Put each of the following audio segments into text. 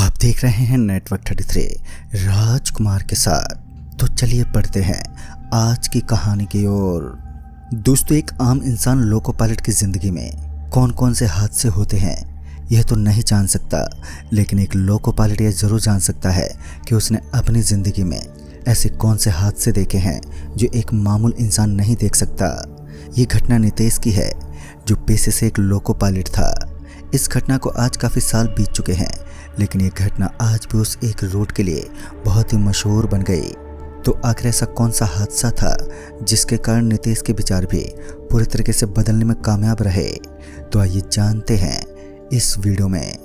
आप देख रहे हैं नेटवर्क 33 राजकुमार के साथ। तो चलिए पढ़ते हैं आज की कहानी की ओर। दोस्तों, एक आम इंसान लोको पायलट की जिंदगी में कौन कौन से हादसे होते हैं यह तो नहीं जान सकता, लेकिन एक लोको पायलट यह जरूर जान सकता है कि उसने अपनी जिंदगी में ऐसे कौन से हादसे देखे हैं जो एक मामूल इंसान नहीं देख सकता। ये घटना नितेश की है, जो पेशे से एक लोको पायलट था। इस घटना को आज काफ़ी साल बीत चुके हैं, लेकिन ये घटना आज भी उस एक रूट के लिए बहुत ही मशहूर बन गई। तो आखिर ऐसा कौन सा हादसा था जिसके कारण नितेश के विचार भी पूरी तरीके से बदलने में कामयाब रहे? तो आइए जानते हैं इस वीडियो में।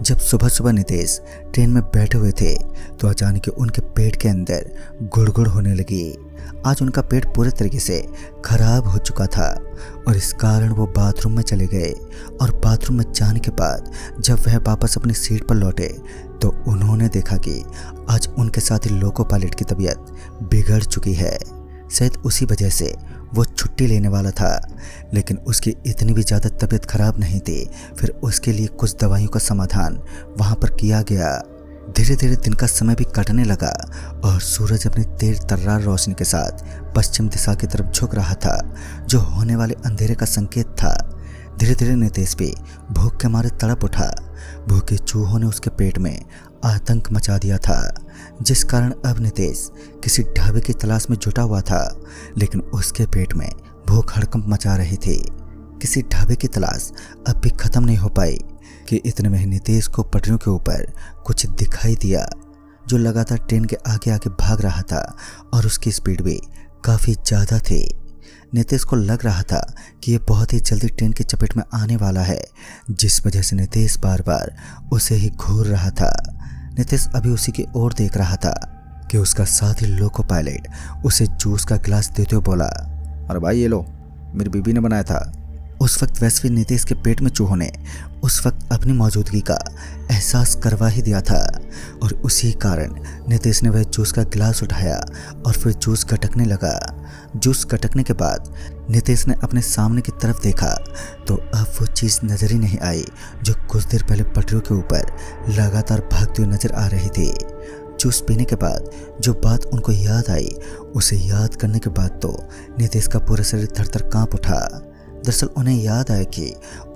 जब सुबह सुबह नितेश ट्रेन में बैठे हुए थे तो अचानक उनके पेट के अंदर गुड़गुड़ होने लगी। आज उनका पेट पूरे तरीके से खराब हो चुका था और इस कारण वो बाथरूम में चले गए। और बाथरूम में जाने के बाद जब वह वापस अपनी सीट पर लौटे तो उन्होंने देखा कि आज उनके साथी लोको पायलट की तबीयत बिगड़ चुकी है। शायद उसी वजह से वो छुट्टी लेने वाला था, लेकिन उसकी इतनी भी ज़्यादा तबीयत खराब नहीं थी। फिर उसके लिए कुछ दवाइयों का समाधान वहाँ पर किया गया। धीरे धीरे दिन का समय भी कटने लगा और सूरज अपनी तेज तर्रार रोशनी के साथ पश्चिम दिशा की तरफ झुक रहा था, जो होने वाले अंधेरे का संकेत था। धीरे धीरे नितेश भी भूख के मारे तड़प उठा। भूखे चूहों ने उसके पेट में आतंक मचा दिया था, जिस कारण अब नितेश किसी ढाबे की तलाश में जुटा हुआ था। लेकिन उसके पेट में भूख हड़कंप मचा रही थी। किसी ढाबे की तलाश अब भी खत्म नहीं हो पाई कि इतने में नितेश को पटरियों के ऊपर कुछ दिखाई दिया, जो लगातार ट्रेन के आगे आगे भाग रहा था और उसकी स्पीड भी काफ़ी ज़्यादा थी। नितेश को लग रहा था कि ये बहुत ही जल्दी ट्रेन की चपेट में आने वाला है, जिस वजह से नितेश बार बार उसे ही घूर रहा था। नितेश अभी उसी की ओर देख रहा था कि उसका साथी लोको पायलट उसे जूस का गिलास देते हुए बोला, अरे भाई ये लो, मेरी बीबी ने बनाया था। उस वक्त वैसे भी नितेश के पेट में चूहों ने उस वक्त अपनी मौजूदगी का एहसास करवा ही दिया था, और उसी कारण नितेश ने वह जूस का गिलास उठाया और फिर जूस गटकने लगा। जूस गटकने के बाद नितेश ने अपने सामने की तरफ देखा तो अब वो चीज़ नज़र ही नहीं आई जो कुछ देर पहले पटरियों के ऊपर लगातार भागती हुई नजर आ रही थी। जूस पीने के बाद जो बात उनको याद आई, उसे याद करने के बाद तो नितेश का पूरा शरीर थर थर काँप उठा। दरअसल उन्हें याद आया कि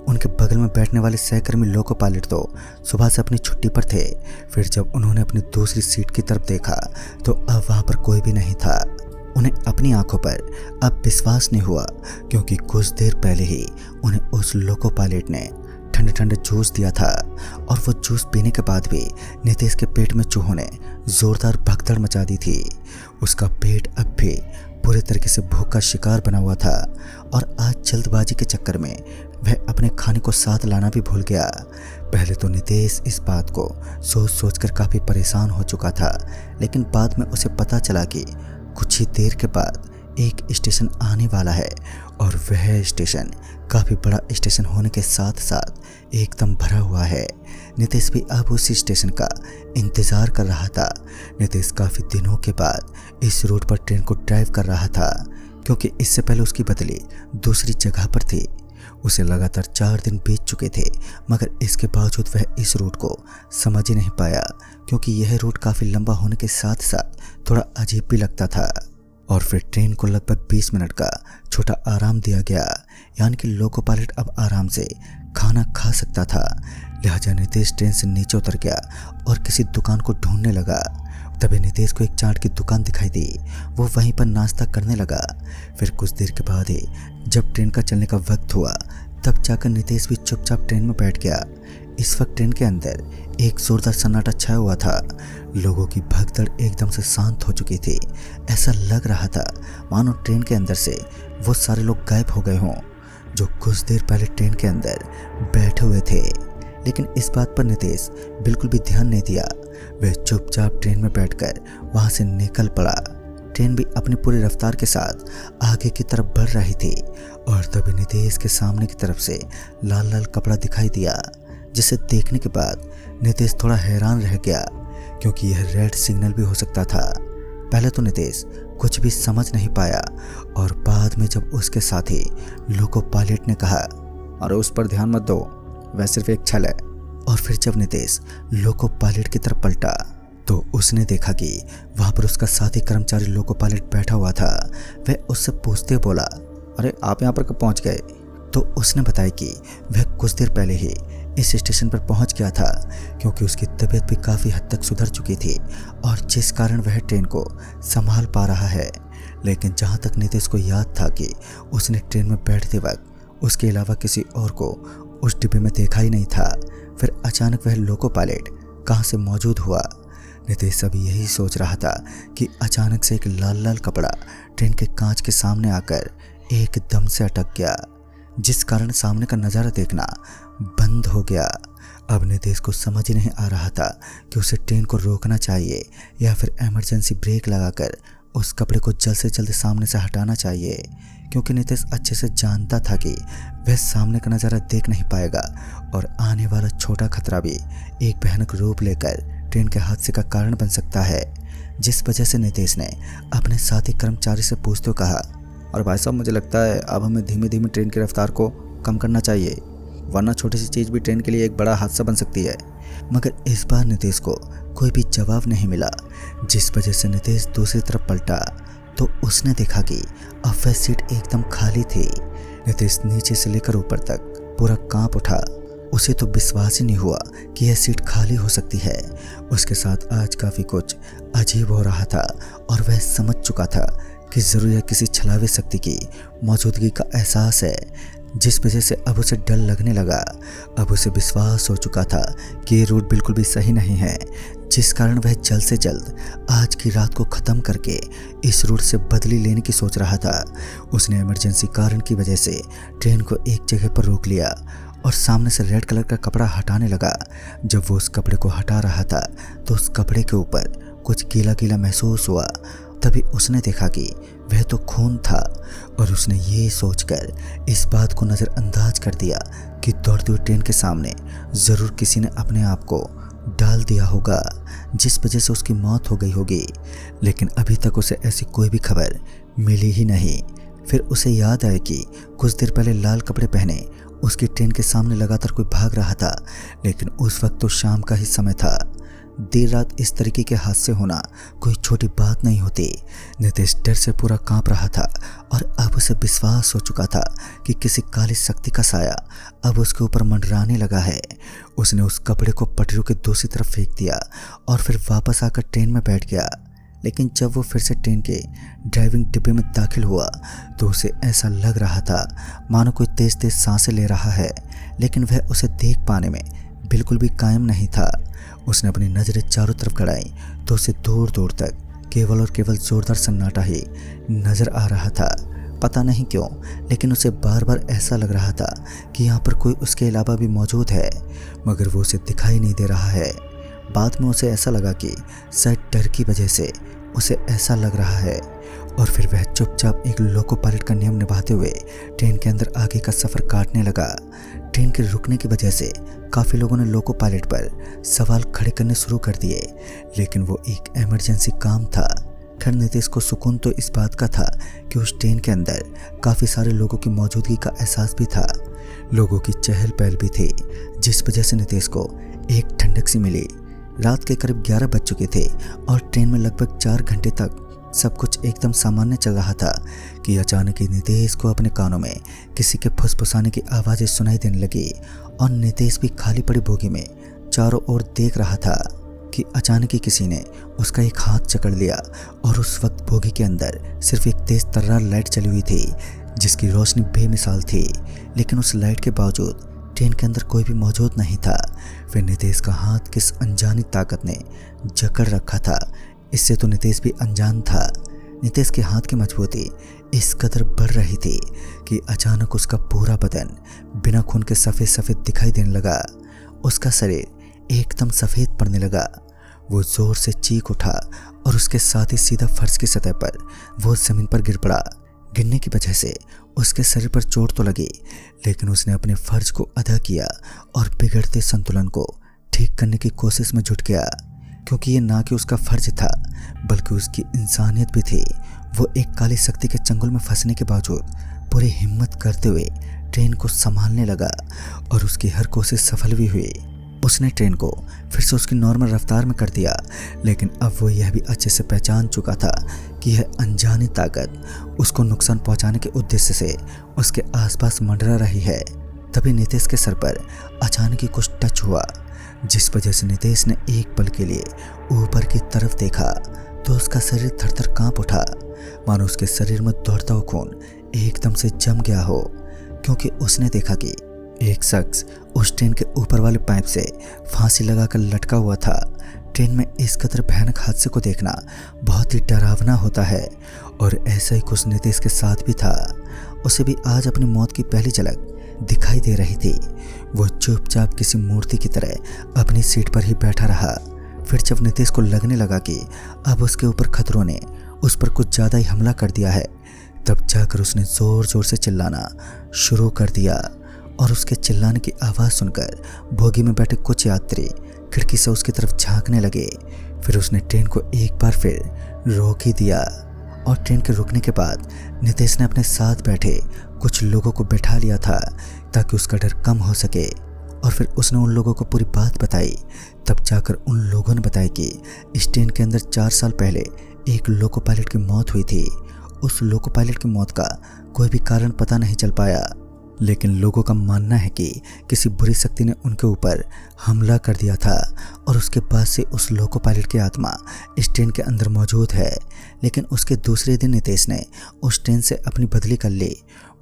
उनके बगल में बैठने वाले सहकर्मी लोको पायलट तो सुबह से अपनी छुट्टी पर थे। फिर जब उन्होंने अपनी दूसरी सीट की तरफ देखा तो अब वहाँ पर कोई भी नहीं था। उन्हें अपनी आंखों पर अब विश्वास नहीं हुआ, क्योंकि कुछ देर पहले ही उन्हें उस लोको पायलट ने ठंडे ठंडे जूस दिया था, और वो जूस पीने के बाद भी नितेश के पेट में चूहों ने जोरदार भगदड़ मचा दी थी। उसका पेट अब भी पूरे तरीके से भूख का शिकार बना हुआ था, और आज जल्दबाजी के चक्कर में वह अपने खाने को साथ लाना भी भूल गया। पहले तो नितेश इस बात को सोच सोचकर काफ़ी परेशान हो चुका था, लेकिन बाद में उसे पता चला कि कुछ ही देर के बाद एक स्टेशन आने वाला है, और वह स्टेशन काफ़ी बड़ा स्टेशन होने के साथ साथ एकदम भरा हुआ है। नितेश भी अब उसी स्टेशन का इंतज़ार कर रहा था। नितेश काफ़ी दिनों के बाद इस रूट पर ट्रेन को ड्राइव कर रहा था, क्योंकि इससे पहले उसकी बदली दूसरी जगह पर थी। उसे लगातार 4 दिन बीत चुके थे, मगर इसके बावजूद वह इस रूट को समझ ही नहीं पाया, क्योंकि यह रूट काफ़ी लंबा होने के साथ साथ थोड़ा अजीब भी लगता था। और फिर ट्रेन को लगभग 20 मिनट का छोटा आराम दिया गया, यानी कि लोको पायलट अब आराम से खाना खा सकता था। लिहाजा नितेश ट्रेन से नीचे उतर गया और किसी दुकान को ढूंढने लगा। तभी नितेश को एक चाट की दुकान दिखाई दी। वो वहीं पर नाश्ता करने लगा। फिर कुछ देर के बाद ही जब ट्रेन का चलने का वक्त हुआ, तब जाकर नितेश भी चुपचाप ट्रेन में बैठ गया। इस वक्त ट्रेन के अंदर एक जोरदार सन्नाटा छाया हुआ था। लोगों की भगदड़ एकदम से शांत हो चुकी थी। ऐसा लग रहा था मानो ट्रेन के अंदर से वो सारे लोग गायब हो गए हों जो कुछ देर पहले ट्रेन के अंदर बैठे हुए थे। लेकिन इस बात पर नितेश बिल्कुल भी ध्यान नहीं दिया। वह चुपचाप ट्रेन में बैठकर वहां से निकल पड़ा। ट्रेन भी अपनी पूरी रफ्तार के साथ आगे की तरफ बढ़ रही थी, और तभी नितेश के सामने की तरफ से लाल लाल कपड़ा दिखाई दिया, जिसे देखने के बाद नितेश थोड़ा हैरान रह गया, क्योंकि यह रेड सिग्नल भी हो सकता था। पहले तो नितेश कुछ भी समझ नहीं पाया, और बाद में जब उसके साथी लोको पायलट ने कहा, अरे उस पर ध्यान मत दो, वह सिर्फ एक छल है। और फिर जब नितेश लोको पायलट की तरफ पलटा तो उसने देखा कि वहां पर उसका साथी कर्मचारी लोको पायलट बैठा हुआ था। वह उससे पूछते बोला, अरे आप यहाँ पर कब पहुँच गए? तो उसने बताया कि वह कुछ देर पहले ही इस स्टेशन पर पहुंच गया था, क्योंकि उसकी तबीयत भी काफ़ी हद तक सुधर चुकी थी और जिस कारण वह ट्रेन को संभाल पा रहा है। लेकिन जहां तक नितेश को याद था कि उसने ट्रेन में बैठते वक्त उसके अलावा किसी और को उस डिब्बे में देखा ही नहीं था। फिर अचानक वह लोको पायलट कहाँ से मौजूद हुआ? नितेश अभी यही सोच रहा था कि अचानक से एक लाल लाल कपड़ा ट्रेन के कांच के सामने आकर एकदम से अटक गया, जिस कारण सामने का नज़ारा देखना बंद हो गया। अब नितेश को समझ ही नहीं आ रहा था कि उसे ट्रेन को रोकना चाहिए या फिर इमरजेंसी ब्रेक लगाकर उस कपड़े को जल्द से जल्द सामने से हटाना चाहिए, क्योंकि नितेश अच्छे से जानता था कि वह सामने का नज़ारा देख नहीं पाएगा और आने वाला छोटा खतरा भी एक भयानक रूप लेकर ट्रेन के हादसे का कारण बन सकता है। जिस वजह से नितेश ने अपने साथी कर्मचारी से पूछते कहा, और भाई साहब मुझे लगता है अब हमें धीमे धीमे ट्रेन की रफ्तार को कम करना चाहिए, वरना छोटी सी चीज़ भी ट्रेन के लिए एक बड़ा हादसा बन सकती है। मगर इस बार नितेश को कोई भी जवाब नहीं मिला, जिस वजह से नितेश दूसरी तरफ पलटा तो उसने देखा कि अब वह सीट एकदम खाली थी। नितेश नीचे से लेकर ऊपर तक पूरा कांप उठा। उसे तो विश्वास ही नहीं हुआ कि यह सीट खाली हो सकती है। उसके साथ आज काफ़ी कुछ अजीब हो रहा था और वह समझ चुका था कि ज़रूर यह किसी छलावे शक्ति की मौजूदगी का एहसास है, जिस वजह से अब उसे डर लगने लगा। अब उसे विश्वास हो चुका था कि ये रूट बिल्कुल भी सही नहीं है, जिस कारण वह जल्द से जल्द आज की रात को ख़त्म करके इस रूट से बदली लेने की सोच रहा था। उसने इमरजेंसी कारण की वजह से ट्रेन को एक जगह पर रोक लिया और सामने से रेड कलर का कपड़ा हटाने लगा। जब वो उस कपड़े को हटा रहा था तो उस कपड़े के ऊपर कुछ गीला गीला महसूस हुआ। तभी उसने देखा कि वह तो खून था और उसने ये सोचकर इस बात को नज़रअंदाज कर दिया कि दौड़ती हुई ट्रेन के सामने ज़रूर किसी ने अपने आप को डाल दिया होगा, जिस वजह से उसकी मौत हो गई होगी। लेकिन अभी तक उसे ऐसी कोई भी खबर मिली ही नहीं। फिर उसे याद आया कि कुछ देर पहले लाल कपड़े पहने उसकी ट्रेन के सामने लगातार कोई भाग रहा था, लेकिन उस वक्त तो शाम का ही समय था। देर रात इस तरीके के हादसे होना कोई छोटी बात नहीं होती। नितेश डर से पूरा कांप रहा था और अब उसे विश्वास हो चुका था कि किसी काली शक्ति का साया अब उसके ऊपर मंडराने लगा है। उसने उस कपड़े को पटरियों के दूसरी तरफ फेंक दिया और फिर वापस आकर ट्रेन में बैठ गया। लेकिन जब वो फिर से ट्रेन के ड्राइविंग डिब्बे में दाखिल हुआ तो उसे ऐसा लग रहा था मानो कोई तेज तेज सांसें ले रहा है, लेकिन वह उसे देख पाने में बिल्कुल भी कायम नहीं था। उसने अपनी नज़रें चारों तरफ गड़ाई तो उसे दूर दूर तक केवल और केवल जोरदार सन्नाटा ही नज़र आ रहा था। पता नहीं क्यों, लेकिन उसे बार बार ऐसा लग रहा था कि यहाँ पर कोई उसके अलावा भी मौजूद है, मगर वो उसे दिखाई नहीं दे रहा है। बाद में उसे ऐसा लगा कि शायद डर की वजह से उसे ऐसा लग रहा है और फिर वह चुपचाप एक लोको पायलट का नियम निभाते हुए ट्रेन के अंदर आगे का सफ़र काटने लगा। ट्रेन के रुकने की वजह से काफ़ी लोगों ने लोको पायलट पर सवाल खड़े करने शुरू कर दिए, लेकिन वो एक इमरजेंसी काम था। खैर नितेश को सुकून तो इस बात का था कि उस ट्रेन के अंदर काफ़ी सारे लोगों की मौजूदगी का एहसास भी था। लोगों की चहल पहल भी थी, जिस वजह से नितेश को एक ठंडक सी मिली। रात के करीब 11 बज चुके थे और ट्रेन में लगभग 4 घंटे तक सब कुछ एकदम सामान्य चल रहा था कि अचानक ही नितेश को अपने कानों में किसी के फुसफुसाने की आवाज़ें सुनाई देने लगी और नितेश भी खाली पड़ी बोगी में चारों ओर देख रहा था कि अचानक ही किसी ने उसका एक हाथ पकड़ लिया और उस वक्त बोगी के अंदर सिर्फ एक तेज तर्रार लाइट चली हुई थी, जिसकी रोशनी बेमिसाल थी। लेकिन उस लाइट के बावजूद ट्रेन के अंदर कोई भी मौजूद नहीं था। फिर नितेश का हाथ किस अनजानी ताकत ने जकड़ रखा था, इससे तो नितेश भी अनजान था। नितेश के हाथ की मजबूती इस कदर बढ़ रही थी कि अचानक उसका पूरा बदन बिना खून के सफ़ेद सफ़ेद दिखाई देने लगा। उसका शरीर एकदम सफ़ेद पड़ने लगा। वो ज़ोर से चीख उठा और उसके साथ ही सीधा फर्श की सतह पर वो ज़मीन पर गिर पड़ा। गिरने की वजह से उसके शरीर पर चोट तो लगी, लेकिन उसने अपने फर्ज को अदा किया और बिगड़ते संतुलन को ठीक करने की कोशिश में जुट गया, क्योंकि ये ना कि उसका फर्ज था बल्कि उसकी इंसानियत भी थी। वो एक काली शक्ति के चंगुल में फंसने के बावजूद पूरी हिम्मत करते हुए ट्रेन को संभालने लगा और उसकी हर कोशिश सफल भी हुई। उसने ट्रेन को फिर से उसकी नॉर्मल रफ्तार में कर दिया, लेकिन अब वो यह भी अच्छे से पहचान चुका था कि यह अनजानी ताकत उसको नुकसान पहुंचाने के उद्देश्य से उसके आसपास मंडरा रही है। तभी नितेश के सर पर अचानक ही कुछ टच हुआ, जिस वजह से नितेश ने एक पल के लिए ऊपर की तरफ देखा तो उसका शरीर थर-थर कांप उठा, मानो उसके शरीर में दौड़ता हुआ खून एकदम से जम गया हो, क्योंकि उसने देखा कि एक शख्स उस ट्रेन के ऊपर वाले पाइप से फांसी लगाकर लटका हुआ था। ट्रेन में इस कदर भयानक हादसे को देखना बहुत ही डरावना होता है, और ऐसा ही कुछ नितेश के साथ भी था। उसे भी आज अपनी मौत की पहली झलक दिखाई दे रही थी। वो चुपचाप किसी मूर्ति की तरह अपनी सीट पर ही बैठा रहा। फिर जब नितेश को लगने लगा कि अब उसके ऊपर खतरों ने उस पर कुछ ज़्यादा ही हमला कर दिया है, तब जाकर उसने ज़ोर ज़ोर से चिल्लाना शुरू कर दिया, और उसके चिल्लाने की आवाज़ सुनकर बोगी में बैठे कुछ यात्री खिड़की से उसकी तरफ झांकने लगे। फिर उसने ट्रेन को एक बार फिर रोक ही दिया, और ट्रेन के रुकने के बाद नितेश ने अपने साथ बैठे कुछ लोगों को बैठा लिया था ताकि उसका डर कम हो सके। और फिर उसने उन लोगों को पूरी बात बताई। तब जाकर उन लोगों ने बताया कि इस ट्रेन के अंदर 4 साल पहले एक लोको पायलट की मौत हुई थी। उस लोको पायलट की मौत का कोई भी कारण पता नहीं चल पाया, लेकिन लोगों का मानना है कि किसी बुरी शक्ति ने उनके ऊपर हमला कर दिया था, और उसके बाद से उस लोको पायलट की आत्मा इस ट्रेन के अंदर मौजूद है। लेकिन उसके दूसरे दिन नितेश ने उस ट्रेन से अपनी बदली कर ली।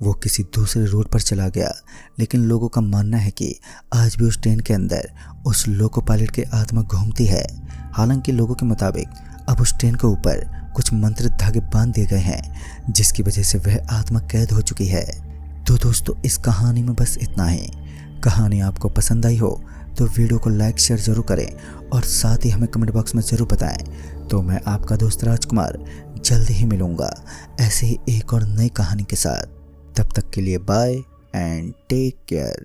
वो किसी दूसरे रूट पर चला गया, लेकिन लोगों का मानना है कि आज भी उस ट्रेन के अंदर उस लोको पायलट की आत्मा घूमती है। हालांकि लोगों के मुताबिक अब उस ट्रेन के ऊपर कुछ मंत्रित धागे बांध दिए गए हैं, जिसकी वजह से वह आत्मा कैद हो चुकी है। तो दोस्तों, इस कहानी में बस इतना ही। कहानी आपको पसंद आई हो तो वीडियो को लाइक शेयर जरूर करें, और साथ ही हमें कमेंट बॉक्स में ज़रूर बताएं। तो मैं आपका दोस्त राजकुमार जल्द ही मिलूँगा ऐसे ही एक और नई कहानी के साथ। तब तक के लिए बाय एंड टेक केयर।